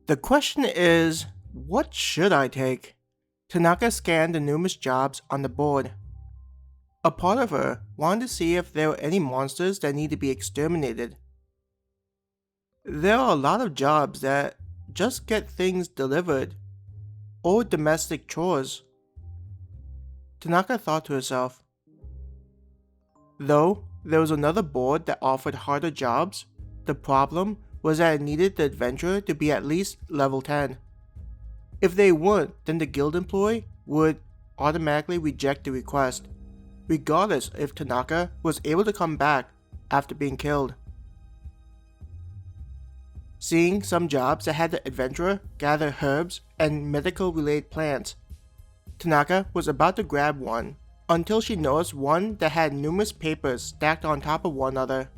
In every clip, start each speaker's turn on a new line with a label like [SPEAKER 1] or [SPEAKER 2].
[SPEAKER 1] The question is, what should I take? Tanaka scanned the numerous jobs on the board. A part of her wanted to see if there were any monsters that need to be exterminated. There are a lot of jobs that just get things delivered, or domestic chores. Tanaka thought to herself. Though there was another board that offered harder jobs, the problem was that it needed the adventurer to be at least level 10. If they weren't, then the guild employee would automatically reject the request, regardless if Tanaka was able to come back after being killed. Seeing some jobs that had the adventurer gather herbs and medical-related plants, Tanaka was about to grab one until she noticed one that had numerous papers stacked on top of one another.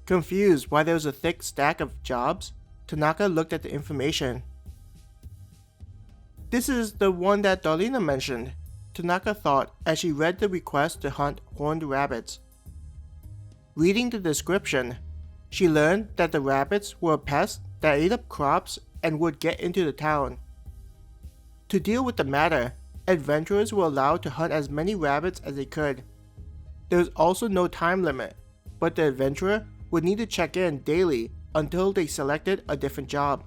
[SPEAKER 1] Confused why there was a thick stack of jobs, Tanaka looked at the information. This is the one that Darlena mentioned, Tanaka thought as she read the request to hunt horned rabbits. Reading the description, she learned that the rabbits were a pest that ate up crops and would get into the town. To deal with the matter, adventurers were allowed to hunt as many rabbits as they could. There was also no time limit, but the adventurer would need to check in daily until they selected a different job.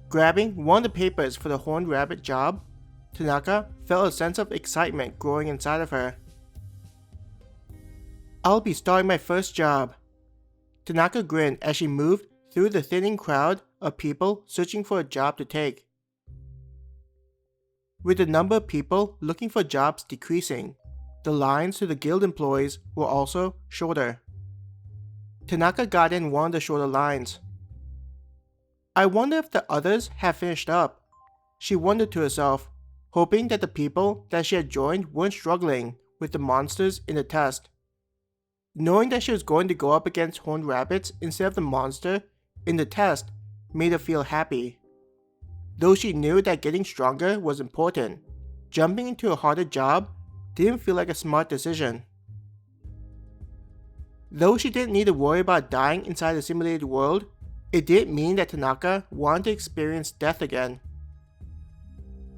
[SPEAKER 1] Grabbing one of the papers for the horned rabbit job, Tanaka felt a sense of excitement growing inside of her. I'll be starting my first job. Tanaka grinned as she moved through the thinning crowd of people searching for a job to take. With the number of people looking for jobs decreasing, the lines to the guild employees were also shorter. Tanaka got in one of the shorter lines. I wonder if the others have finished up, she wondered to herself, hoping that the people that she had joined weren't struggling with the monsters in the test. Knowing that she was going to go up against horned rabbits instead of the monster in the test made her feel happy. Though she knew that getting stronger was important, jumping into a harder job didn't feel like a smart decision. Though she didn't need to worry about dying inside the simulated world, it didn't mean that Tanaka wanted to experience death again.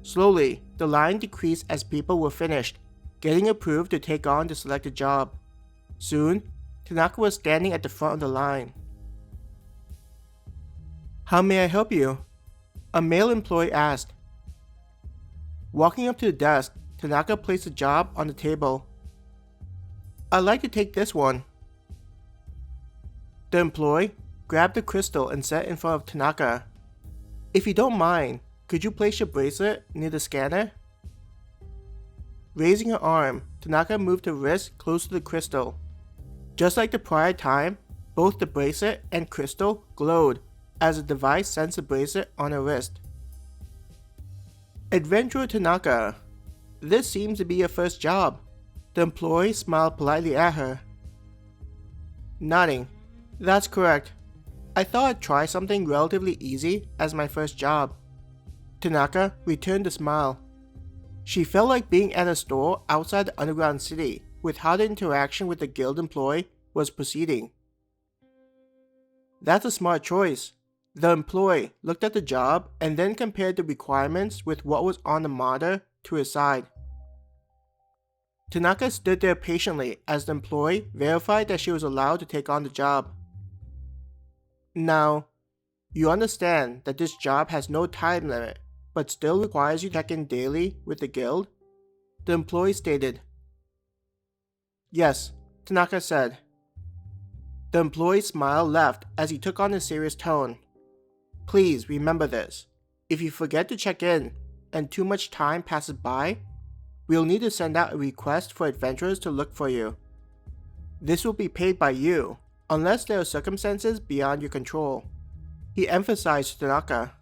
[SPEAKER 1] Slowly, the line decreased as people were finished, getting approved to take on the selected job. Soon, Tanaka was standing at the front of the line. How may I help you? A male employee asked. Walking up to the desk, Tanaka placed the job on the table. I'd like to take this one. The employee grabbed the crystal and set it in front of Tanaka. If you don't mind, could you place your bracelet near the scanner? Raising her arm, Tanaka moved her wrist close to the crystal. Just like the prior time, both the bracelet and crystal glowed as the device sensed the bracelet on her wrist. Adventurer Tanaka, this seems to be your first job. The employee smiled politely at her. Nodding, that's correct. I thought I'd try something relatively easy as my first job. Tanaka returned the smile. She felt like being at a store outside the underground city with how the interaction with the guild employee was proceeding. That's a smart choice. The employee looked at the job and then compared the requirements with what was on the monitor to his side. Tanaka stood there patiently as the employee verified that she was allowed to take on the job. Now, you understand that this job has no time limit, but still requires you to check in daily with the guild? The employee stated. Yes, Tanaka said. The employee's smile left as he took on a serious tone. Please remember this. If you forget to check in and too much time passes by, we'll need to send out a request for adventurers to look for you. This will be paid by you, unless there are circumstances beyond your control, he emphasized to Tanaka.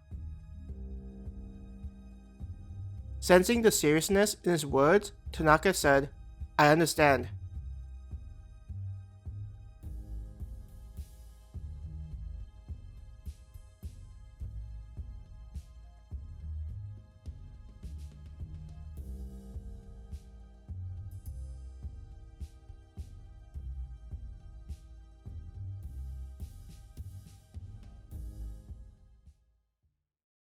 [SPEAKER 1] Sensing the seriousness in his words, Tanaka said, I understand.